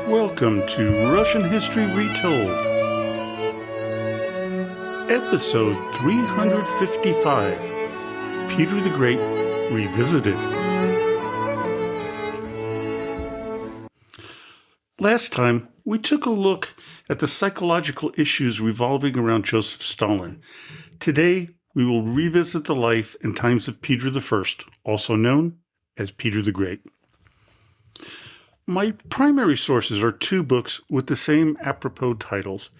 Welcome to Russian History Retold, Episode 355, Peter the Great Revisited. Last time, we took a look at the psychological issues revolving around Joseph Stalin. Today, we will revisit the life and times of Peter I, also known as Peter the Great. My primary sources are two books with the same apropos titles,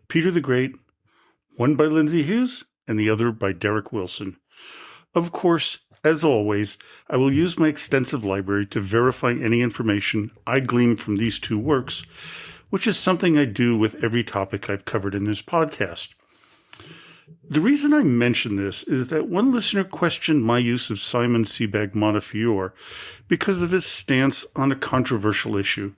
Peter the Great, one by Lindsay Hughes and the other by Derek Wilson. Of course, as always, I will use my extensive library to verify any information I glean from these two works, which is something I do with every topic I've covered in this podcast. The reason I mention this is that one listener questioned my use of Simon Sebag Montefiore because of his stance on a controversial issue.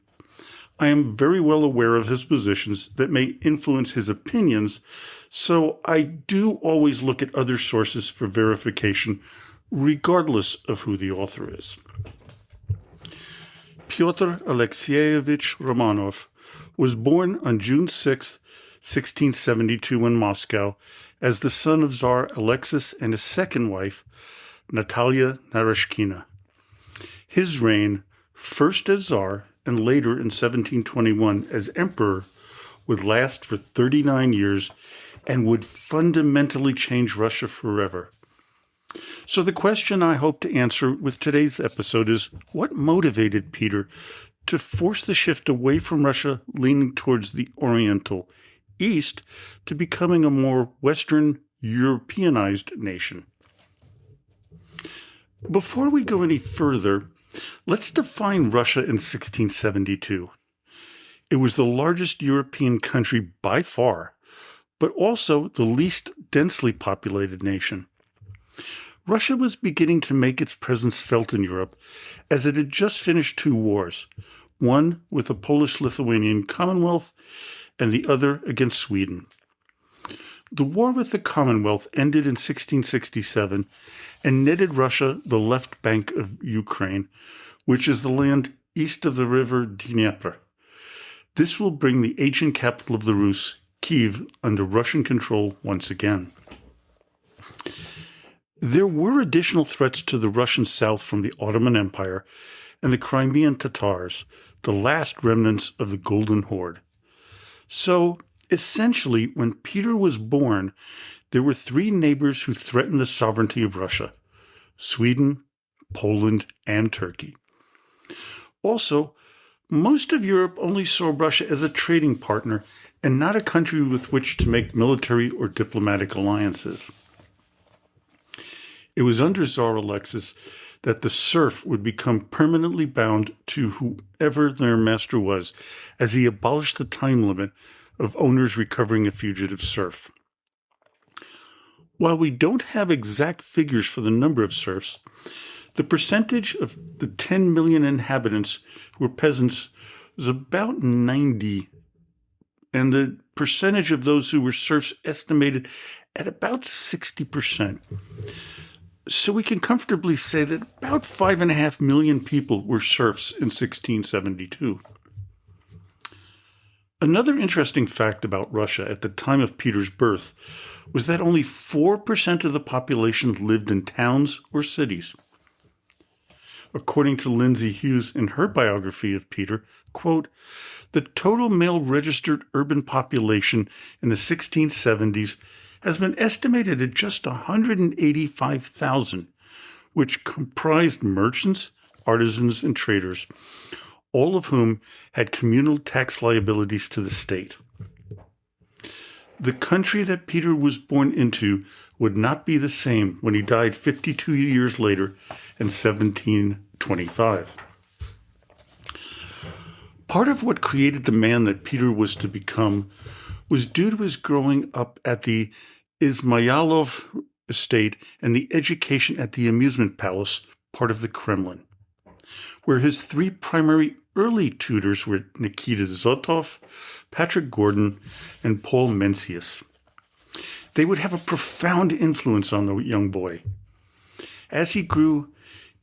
I am very well aware of his positions that may influence his opinions, so I do always look at other sources for verification, regardless of who the author is. Pyotr Alexeyevich Romanov was born on June 6, 1672 in Moscow, as the son of Tsar Alexis and his second wife, Natalia Narishkina. His reign, first as Tsar and later in 1721 as Emperor, would last for 39 years and would fundamentally change Russia forever. So the question I hope to answer with today's episode is, what motivated Peter to force the shift away from Russia leaning towards the Oriental East to becoming a more Western Europeanized nation? Before we go any further, let's define Russia in 1672. It was the largest European country by far, but also the least densely populated nation. Russia was beginning to make its presence felt in Europe as it had just finished two wars, one with the Polish-Lithuanian Commonwealth and the other against Sweden. The war with the Commonwealth ended in 1667 and netted Russia the left bank of Ukraine, which is the land east of the river Dnieper. This will bring the ancient capital of the Rus, Kiev, under Russian control once again. There were additional threats to the Russian south from the Ottoman Empire and the Crimean Tatars, the last remnants of the Golden Horde. So, essentially, when Peter was born, there were three neighbors who threatened the sovereignty of Russia: Sweden, Poland, and Turkey. Also, most of Europe only saw Russia as a trading partner and not a country with which to make military or diplomatic alliances. It was under Tsar Alexis that the serf would become permanently bound to whoever their master was, as he abolished the time limit of owners recovering a fugitive serf. While we don't have exact figures for the number of serfs, the percentage of the 10 million inhabitants who were peasants was about 90, and the percentage of those who were serfs estimated at about 60%. So we can comfortably say that about 5.5 million people were serfs in 1672. Another interesting fact about Russia at the time of Peter's birth was that only 4% of the population lived in towns or cities. According to Lindsay Hughes in her biography of Peter, quote, "The total male registered urban population in the 1670s has been estimated at just 185,000, which comprised merchants, artisans, and traders, all of whom had communal tax liabilities to the state." The country that Peter was born into would not be the same when he died 52 years later in 1725. Part of what created the man that Peter was to become was due to his growing up at the Izmailov estate and the education at the amusement palace, part of the Kremlin, where his three primary early tutors were Nikita Zotov, Patrick Gordon, and Paul Mencius. They would have a profound influence on the young boy. As he grew,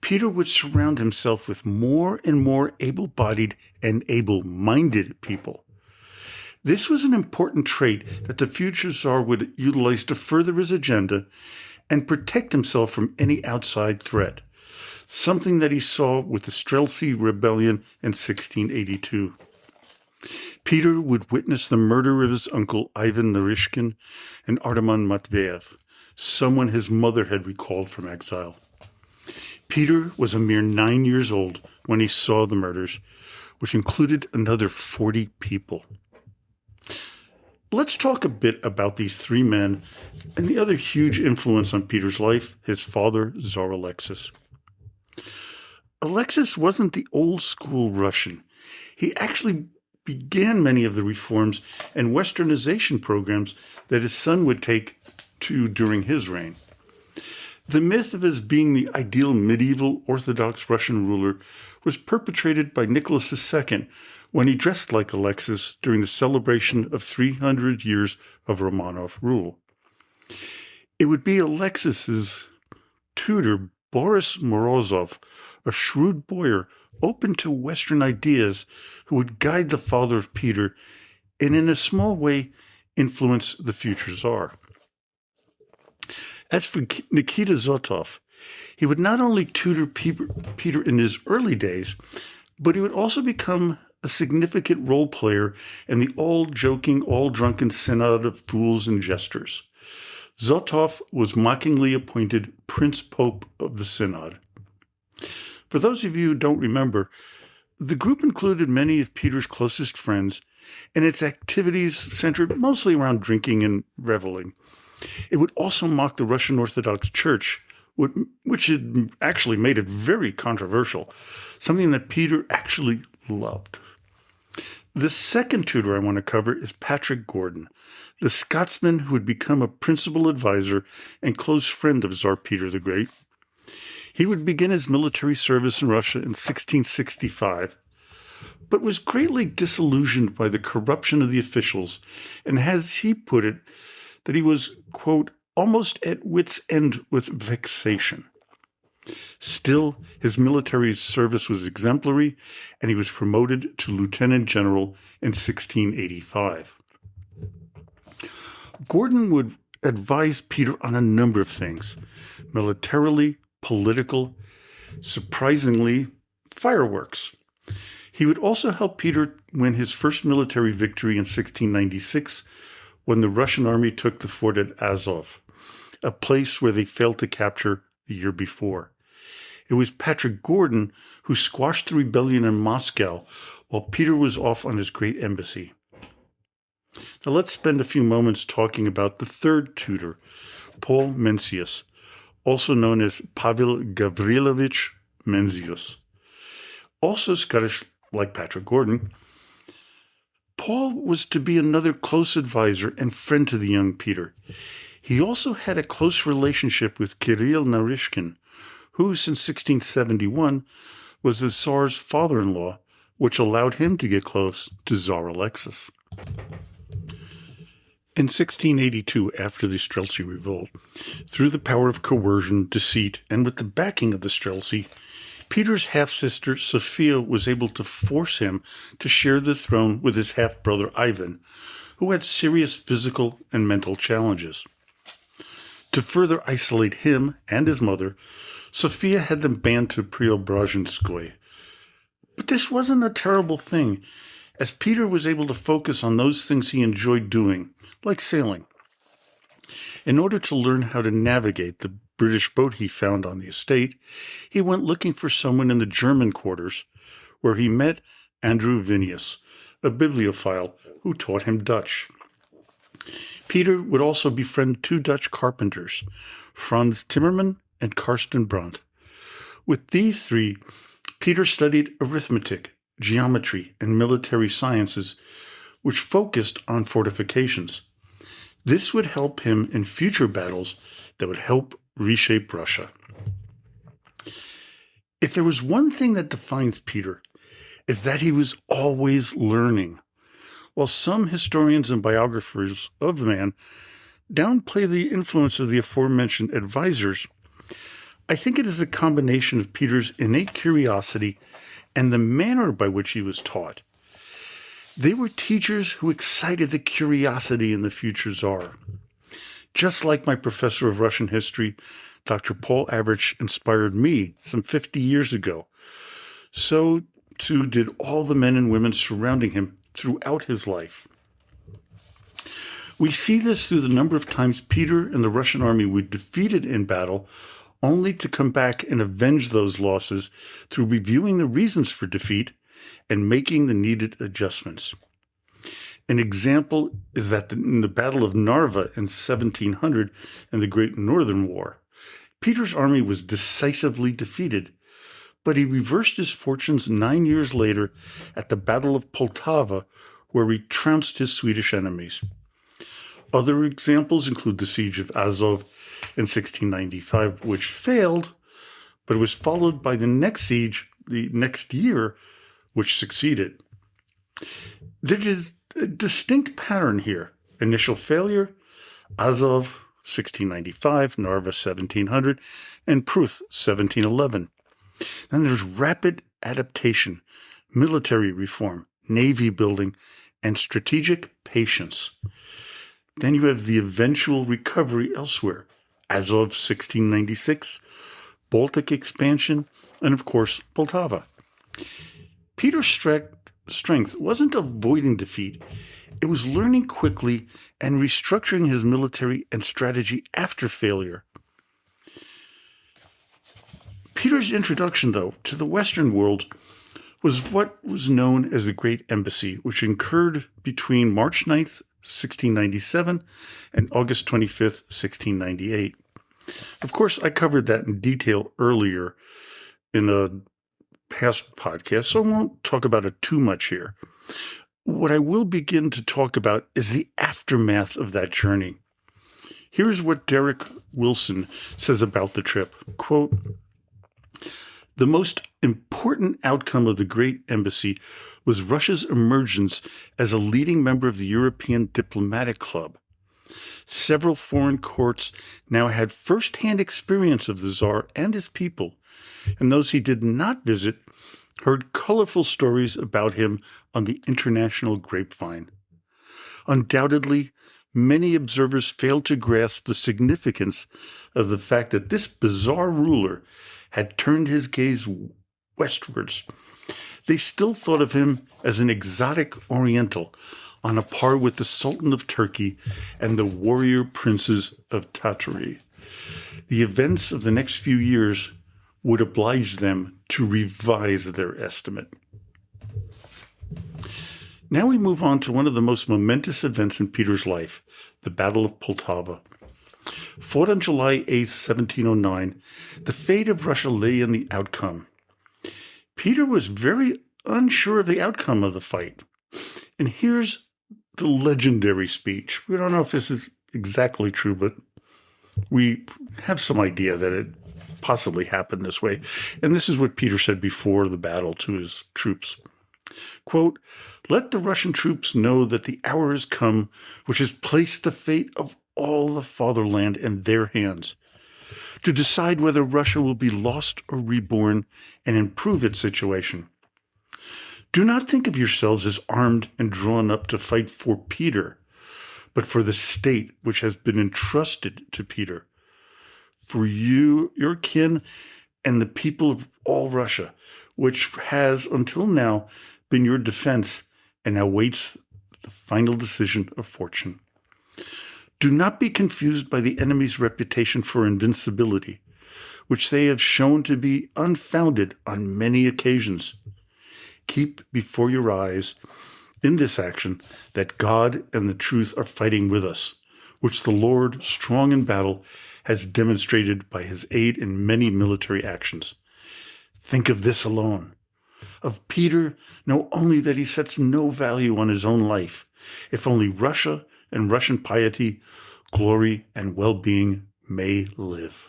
Peter would surround himself with more and more able-bodied and able-minded people. This was an important trait that the future Tsar would utilize to further his agenda and protect himself from any outside threat, something that he saw with the Streltsy Rebellion in 1682. Peter would witness the murder of his uncle Ivan Narishkin and Artemon Matveyev, someone his mother had recalled from exile. Peter was a mere 9 years old when he saw the murders, which included another 40 people. Let's talk a bit about these three men and the other huge influence on Peter's life, his father, Tsar Alexis. Alexis wasn't the old-school Russian. He actually began many of the reforms and westernization programs that his son would take to during his reign. The myth of his being the ideal medieval Orthodox Russian ruler was perpetrated by Nicholas II when he dressed like Alexis during the celebration of 300 years of Romanov rule. It would be Alexis's tutor, Boris Morozov, a shrewd boyar open to Western ideas, who would guide the father of Peter and in a small way influence the future Tsar. As for Nikita Zotov, he would not only tutor Peter in his early days, but he would also become a significant role player in the all-joking, all-drunken synod of fools and jesters. Zotov was mockingly appointed Prince Pope of the synod. For those of you who don't remember, the group included many of Peter's closest friends, and its activities centered mostly around drinking and reveling. It would also mock the Russian Orthodox Church, which had actually made it very controversial, something that Peter actually loved. The second tutor I want to cover is Patrick Gordon, the Scotsman who would become a principal advisor and close friend of Tsar Peter the Great. He would begin his military service in Russia in 1665, but was greatly disillusioned by the corruption of the officials, and as he put it, that he was, quote, almost at wit's end with vexation. Still, his military service was exemplary, and he was promoted to lieutenant general in 1685. Gordon would advise Peter on a number of things, militarily, political, surprisingly, fireworks. He would also help Peter win his first military victory in 1696, when the Russian army took the fort at Azov, a place where they failed to capture the year before. It was Patrick Gordon who squashed the rebellion in Moscow while Peter was off on his great embassy. Now let's spend a few moments talking about the third tutor, Paul Mencius, also known as Pavel Gavrilovich Menzies. Also Scottish like Patrick Gordon, Paul was to be another close advisor and friend to the young Peter. He also had a close relationship with Kirill Narishkin, who, since 1671, was the Tsar's father-in-law, which allowed him to get close to Tsar Alexis. In 1682, after the Streltsy Revolt, through the power of coercion, deceit, and with the backing of the Streltsy, Peter's half-sister Sophia was able to force him to share the throne with his half-brother Ivan, who had serious physical and mental challenges. To further isolate him and his mother, Sophia had them banned to Preobrazhenskoye. But this wasn't a terrible thing, as Peter was able to focus on those things he enjoyed doing, like sailing. In order to learn how to navigate the British boat he found on the estate, he went looking for someone in the German quarters, where he met Andrew Vinius, a bibliophile who taught him Dutch. Peter would also befriend two Dutch carpenters, Franz Timmerman and Karsten Brandt. With these three, Peter studied arithmetic, geometry, and military sciences, which focused on fortifications. This would help him in future battles that would help reshape Russia. If there was one thing that defines Peter, is that he was always learning. While some historians and biographers of the man downplay the influence of the aforementioned advisors, I think it is a combination of Peter's innate curiosity and the manner by which he was taught. They were teachers who excited the curiosity in the future Tsar. Just like my professor of Russian history, Dr. Paul Avrich, inspired me some 50 years ago. So too did all the men and women surrounding him throughout his life. We see this through the number of times Peter and the Russian army were defeated in battle, only to come back and avenge those losses through reviewing the reasons for defeat and making the needed adjustments. An example is that in the Battle of Narva in 1700 and the Great Northern War, Peter's army was decisively defeated, but he reversed his fortunes 9 years later at the Battle of Poltava, where he trounced his Swedish enemies. Other examples include the Siege of Azov in 1695, which failed, but it was followed by the next siege the next year, which succeeded. There is a distinct pattern here. Initial failure, Azov, 1695, Narva, 1700, and Pruth, 1711. Then there's rapid adaptation, military reform, navy building, and strategic patience. Then you have the eventual recovery elsewhere, Azov, 1696, Baltic expansion, and of course, Poltava. Peter's strength wasn't avoiding defeat. It was learning quickly and restructuring his military and strategy after failure. Peter's introduction, though, to the Western world was what was known as the Great Embassy, which occurred between March 9th, 1697 and August 25th, 1698. Of course, I covered that in detail earlier in a past podcast, so I won't talk about it too much here. What I will begin to talk about is the aftermath of that journey. Here's what Derek Wilson says about the trip. Quote, "The most important outcome of the Great Embassy was Russia's emergence as a leading member of the European Diplomatic Club. Several foreign courts now had first-hand experience of the Tsar and his people, and those he did not visit heard colorful stories about him on the international grapevine. Undoubtedly, many observers failed to grasp the significance of the fact that this bizarre ruler had turned his gaze westwards. They still thought of him as an exotic Oriental, on a par with the Sultan of Turkey and the warrior princes of Tartary. The events of the next few years would oblige them to revise their estimate." Now we move on to one of the most momentous events in Peter's life, the Battle of Poltava. Fought on July 8, 1709, the fate of Russia lay in the outcome. Peter was very unsure of the outcome of the fight. And here's the legendary speech. We don't know if this is exactly true, but we have some idea that it possibly happened this way. And this is what Peter said before the battle to his troops. Quote, "Let the Russian troops know that the hour has come which has placed the fate of all the fatherland in their hands, to decide whether Russia will be lost or reborn and improve its situation. Do not think of yourselves as armed and drawn up to fight for Peter, but for the state which has been entrusted to Peter, for you, your kin, and the people of all Russia, which has until now been your defense and now waits the final decision of fortune. Do not be confused by the enemy's reputation for invincibility, which they have shown to be unfounded on many occasions. Keep before your eyes, in this action, that God and the truth are fighting with us, which the Lord, strong in battle, has demonstrated by his aid in many military actions. Think of this alone. Of Peter, know only that he sets no value on his own life, if only Russia and Russian piety, glory, and well-being may live."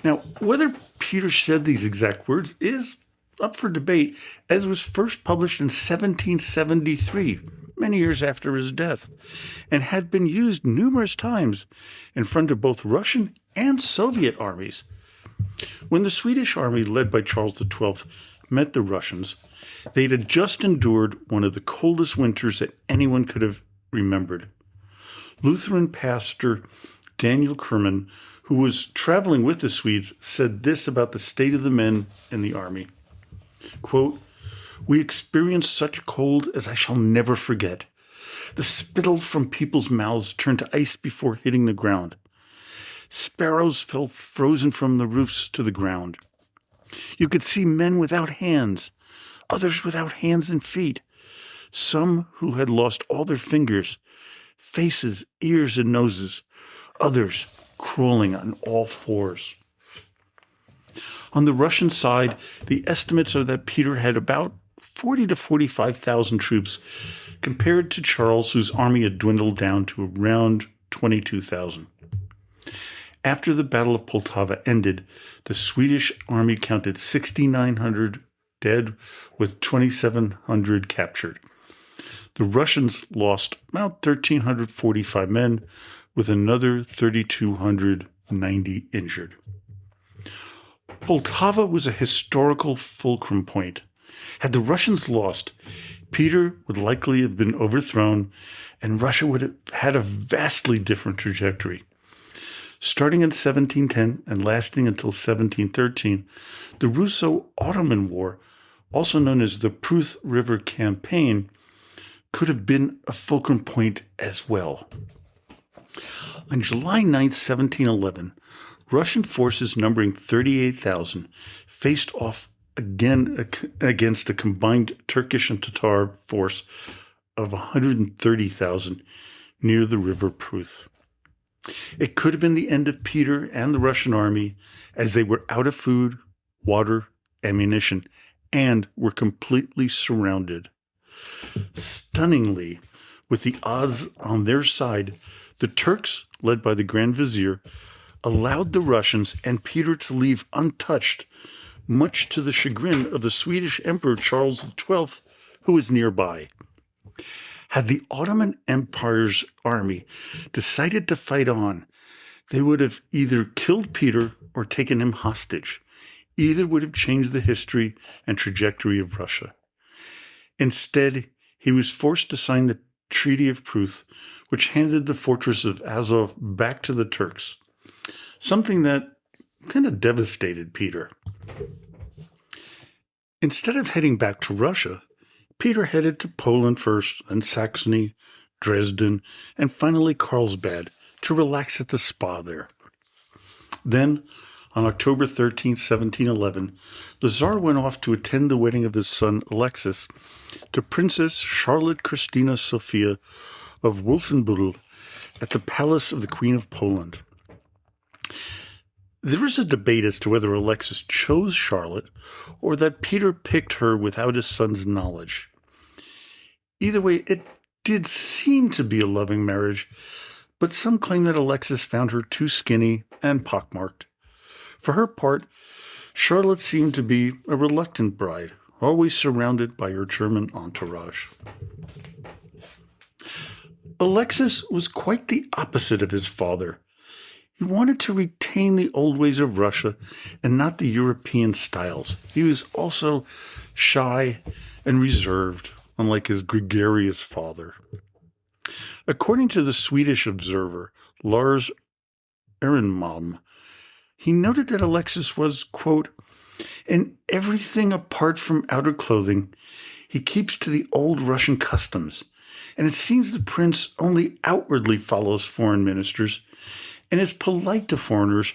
Now, whether Peter said these exact words is up for debate, as was first published in 1773, many years after his death, and had been used numerous times in front of both Russian and Soviet armies. When the Swedish army, led by Charles XII, met the Russians, they had just endured one of the coldest winters that anyone could have remembered. Lutheran pastor Daniel Kerman, who was traveling with the Swedes, said this about the state of the men in the army. Quote, "We experienced such cold as I shall never forget. The spittle from people's mouths turned to ice before hitting the ground. Sparrows fell frozen from the roofs to the ground. You could see men without hands, others without hands and feet, some who had lost all their fingers, faces, ears, and noses, others crawling on all fours." On the Russian side, the estimates are that Peter had about 40 to 45,000 troops, compared to Charles, whose army had dwindled down to around 22,000. After the Battle of Poltava ended, the Swedish army counted 6,900 dead with 2,700 captured. The Russians lost about 1,345 men, with another 3,290 injured. Poltava was a historical fulcrum point. Had the Russians lost, Peter would likely have been overthrown, and Russia would have had a vastly different trajectory. Starting in 1710 and lasting until 1713, the Russo-Ottoman War, also known as the Pruth River Campaign, could have been a fulcrum point as well. On July 9, 1711, Russian forces numbering 38,000 faced off again against a combined Turkish and Tatar force of 130,000 near the River Pruth. It could have been the end of Peter and the Russian army, as they were out of food, water, ammunition, and were completely surrounded. Stunningly, with the odds on their side, the Turks, led by the Grand Vizier, allowed the Russians and Peter to leave untouched, much to the chagrin of the Swedish Emperor Charles XII, who was nearby. Had the Ottoman Empire's army decided to fight on, they would have either killed Peter or taken him hostage. Either would have changed the history and trajectory of Russia. Instead, he was forced to sign the Treaty of Pruth, which handed the fortress of Azov back to the Turks, something that kind of devastated Peter. Instead of heading back to Russia, Peter headed to Poland first, then Saxony, Dresden, and finally Carlsbad to relax at the spa there. Then, on October 13, 1711, the Tsar went off to attend the wedding of his son Alexis to Princess Charlotte Christina Sophia of Wolfenbüttel at the palace of the Queen of Poland. There is a debate as to whether Alexis chose Charlotte or that Peter picked her without his son's knowledge. Either way, it did seem to be a loving marriage, but some claim that Alexis found her too skinny and pockmarked. For her part, Charlotte seemed to be a reluctant bride, always surrounded by her German entourage. Alexis was quite the opposite of his father. He wanted to retain the old ways of Russia and not the European styles. He was also shy and reserved, unlike his gregarious father. According to the Swedish observer, Lars Ehrenmalm, he noted that Alexis was, quote, "in everything apart from outer clothing, he keeps to the old Russian customs, and it seems the prince only outwardly follows foreign ministers and is polite to foreigners,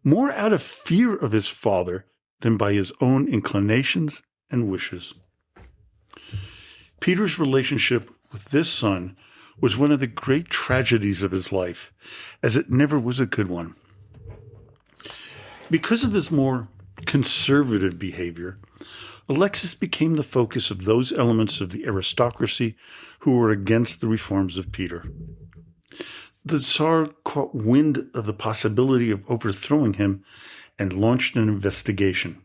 more out of fear of his father than by his own inclinations and wishes." Peter's relationship with this son was one of the great tragedies of his life, as it never was a good one. Because of his more conservative behavior, Alexis became the focus of those elements of the aristocracy who were against the reforms of Peter. The Tsar caught wind of the possibility of overthrowing him and launched an investigation.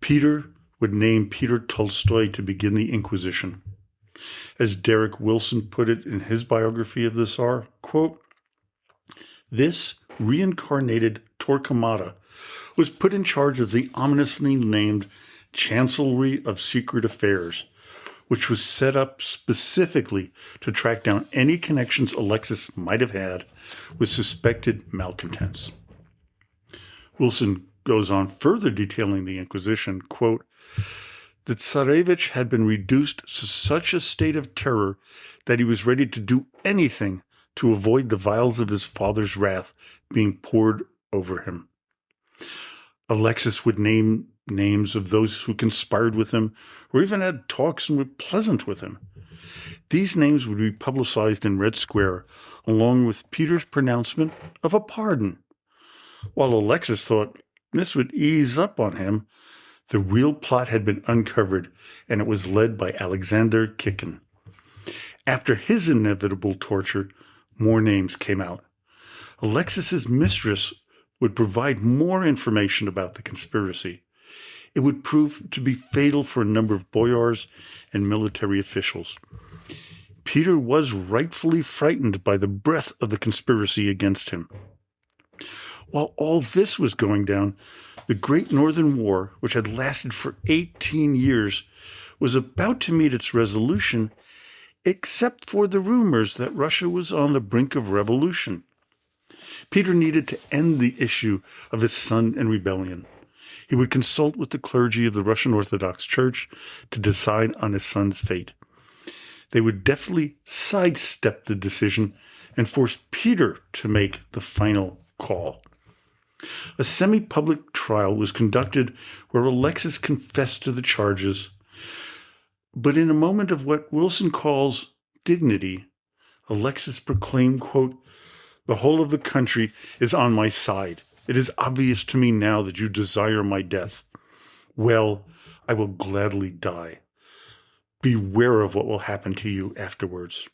Peter would name Peter Tolstoy to begin the Inquisition. As Derek Wilson put it in his biography of the Tsar, quote, "This reincarnated Torquemada was put in charge of the ominously named Chancellery of Secret Affairs, which was set up specifically to track down any connections Alexis might have had with suspected malcontents." Wilson goes on further detailing the Inquisition, quote, "The Tsarevich had been reduced to such a state of terror that he was ready to do anything to avoid the vials of his father's wrath being poured over him. Alexis would name names of those who conspired with him or even had talks and were pleasant with him. These names would be publicized in Red Square along with Peter's pronouncement of a pardon. While Alexis thought this would ease up on him, the real plot had been uncovered, and it was led by Alexander Kikin. After his inevitable torture, more names came out. Alexis's mistress would provide more information about the conspiracy. It would prove to be fatal for a number of boyars and military officials. Peter was rightfully frightened by the breadth of the conspiracy against him. While all this was going down, the Great Northern War, which had lasted for 18 years, was about to meet its resolution, except for the rumors that Russia was on the brink of revolution. Peter needed to end the issue of his son and rebellion. He would consult with the clergy of the Russian Orthodox Church to decide on his son's fate. They would definitely sidestep the decision and force Peter to make the final call. A semi-public trial was conducted where Alexis confessed to the charges, but in a moment of what Wilson calls dignity, Alexis proclaimed, quote, "The whole of the country is on my side. It is obvious to me now that you desire my death. Well, I will gladly die. Beware of what will happen to you afterwards."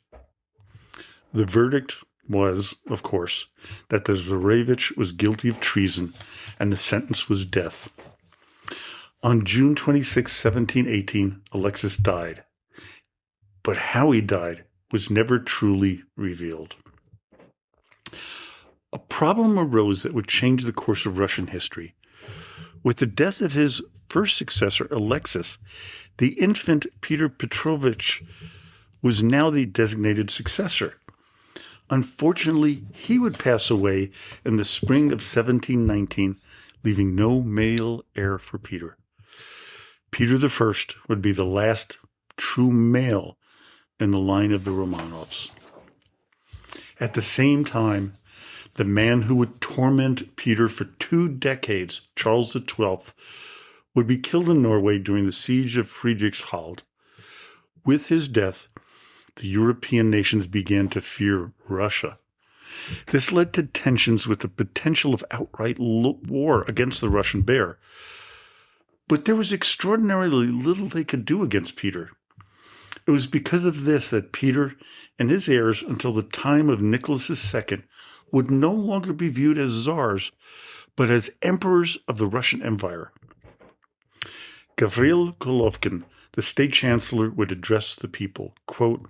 The verdict was, of course, that the Tsarevich was guilty of treason, and the sentence was death. On June 26, 1718, Alexis died. But how he died was never truly revealed. A problem arose that would change the course of Russian history. With the death of his first successor, Alexis, the infant Peter Petrovich was now the designated successor. Unfortunately, he would pass away in the spring of 1719, leaving no male heir for Peter. Peter I would be the last true male in the line of the Romanovs. At the same time, the man who would torment Peter for 2 decades, Charles XII, would be killed in Norway during the siege of Friedrichshalle. With his death, the European nations began to fear Russia. This led to tensions with the potential of outright war against the Russian Bear. But there was extraordinarily little they could do against Peter. It was because of this that Peter and his heirs until the time of Nicholas II would no longer be viewed as czars, but as emperors of the Russian Empire. Gavril Golovkin, the state chancellor, would address the people, quote,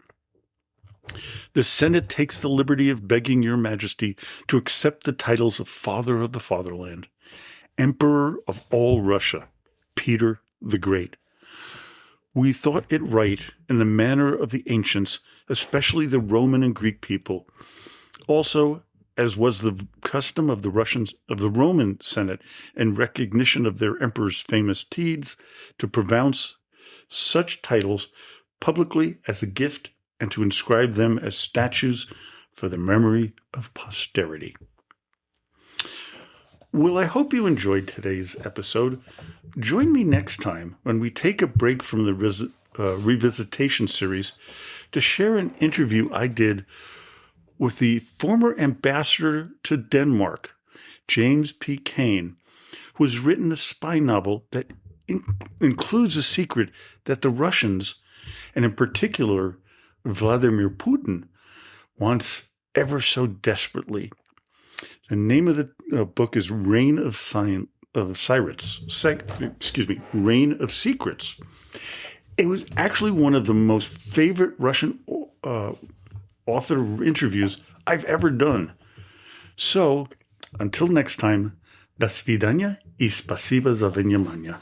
"The Senate takes the liberty of begging your majesty to accept the titles of Father of the Fatherland, Emperor of all Russia, Peter the Great. We thought it right in the manner of the ancients, especially the Roman and Greek people, also as was the custom of the Roman Senate in recognition of their emperor's famous deeds, to pronounce such titles publicly as a gift and to inscribe them as statues for the memory of posterity." Well, I hope you enjoyed today's episode. Join me next time when we take a break from the Revisitation series to share an interview I did with the former ambassador to Denmark, James P. Kane, who has written a spy novel that includes a secret that the Russians, and in particular Vladimir Putin, wants ever so desperately. The name of the book is Reign of Secrets. It was actually one of the most favorite Russian author interviews I've ever done. So, until next time, до свидания и спасибо за внимание.